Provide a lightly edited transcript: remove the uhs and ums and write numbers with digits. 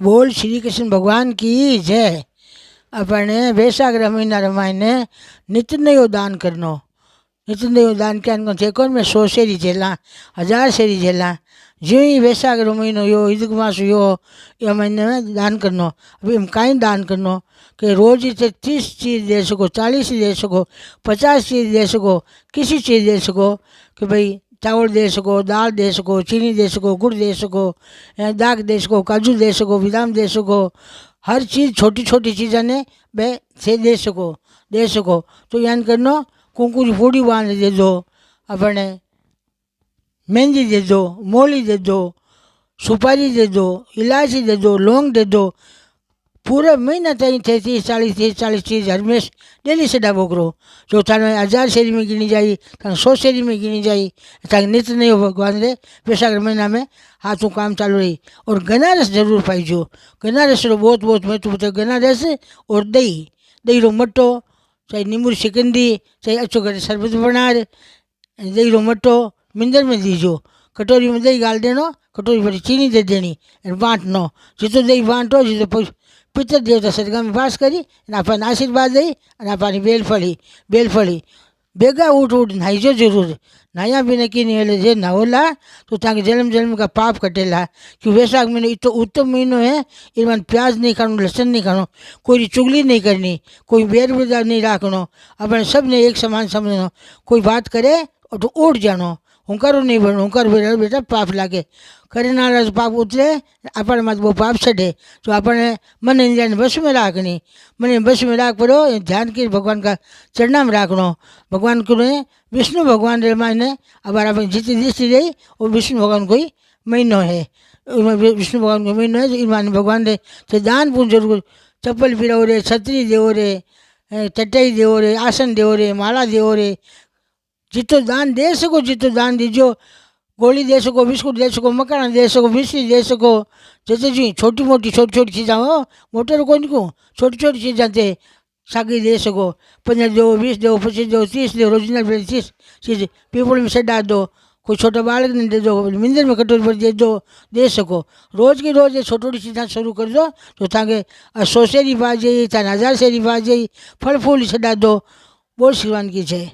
बोल श्री कृष्ण भगवान की जय। अपने वैशाख महीना रमाईने नित्य नयो दान करनो। नित्य नयो दान क्या जेको में 100 शेरी झेला 1000 शेरी झेला जो ही वैशाख महीनो यो ईदुग मास यो ये महीने में दान करनो। अभी हम कहीं दान करनो कि रोज इसे 30 चीज़ दे सको, 40 दे सको, 50 चीज़ दे सको, किसी चीज़ दे सको कि भाई चावल दे सको, दाल दे सको, चीनी दे सको, गुड़ दे सको, दाग दे सको, काजू दे सको, बादाम दे सको, हर चीज़ छोटी छोटी चीज़ें ने बे से दे सको। तो यान करनो कुंकू की पूड़ी बांध दे दो, अपने मेहंदी दे दो, मोली दे दो, सुपारी दे दो, इलायची दे दो, लौंग दे दो। पूरे महीना ताईं 30-40 चीज़ हरमेश डेली सदा बोकरो जो थाने 1000 शेरी में गिनी जाई, थाने 100 शेरी में गिनी जाई, थाने नित्य नहीं हो भगवान रे वैशाख महीना में हाथों काम चालू रही। और गनारस जरूर पाईजो। गनारस रो बहुत बहुत महत्व है। गनारस और दही, दही रो मट्टो, चाहे नींबू शिकंदी, चाहे अच्छो करे शरबत बनार, दही रो मट्टो मिंदर में दीजो। कटोरी में दही गाल देनो, कटोरी पर चीनी दे देनी और बांटनो। जितो दही बांटो जितो पितर देवता सदगा में वास करी अपन आशीर्वाद दई अपनी बेलफड़ी बेगा उठ नहाईजो जरूर। नहाया भी नहीं हेले जे नहोला तो ताकि जन्म जन्म का पाप कटेला। कि वैशाख महीनो इतो उत्तम महीनो है। इनमें प्याज नहीं खानो, लहसुन नहीं खानो, कोई चुगली नहीं करनी, कोई बेर बेजार नहीं राखनो, अपने सब ने एक समान समझनो। कोई बात करे और तो उठ जानो, हुंकारो नहीं बनो, हुंकार बेटा पाप लागे। करे नाराज पाप उतरे अपन मत वो पाप चढ़े। तो अपने मन इंद्रिया ने बस में राखनी, मन बस में राख पड़ो ध्यान के भगवान का चरणा में राखनो। भगवान को विष्णु भगवान रे मायने अब अपनी जितनी दृष्टि रही वो विष्णु भगवान को ही महीनो है। विष्णु भगवान को महीनो है तो इन भगवान रे तो दान पुण्य जरूर। चप्पल फिरो रे, छतरी देवो रे, चटाई देवो रे, आसन देवो रे, माला देवो रे, जितो दान दे सको जितो दान दीजो। गोली दे सको, बिस्कुट दे सको, मकाना दे सको, मिश्री दे सको, जैसे जी छोटी मोटी चीज़ा हो, मोटे को नहीं को छोटी छोटी चीज़ा थे सागी दे सको। 15 दो, 20 दो, 25 दो, 30 दो, ओरिजिनल 30 चीज़ पीपल में सड़ा दो। कोई छोटा बालक ने दे दो, मिंदर में कटोरी पर दे सको। रोज़ की रोज़ ये छोटी छोटी चीज़ा शुरू कर दो तो ताकि 100 शेरी पा जाइए, 1000 शेरी पा जाइए, फल फूल सड़ा दो। बोल श्रीमान की जय।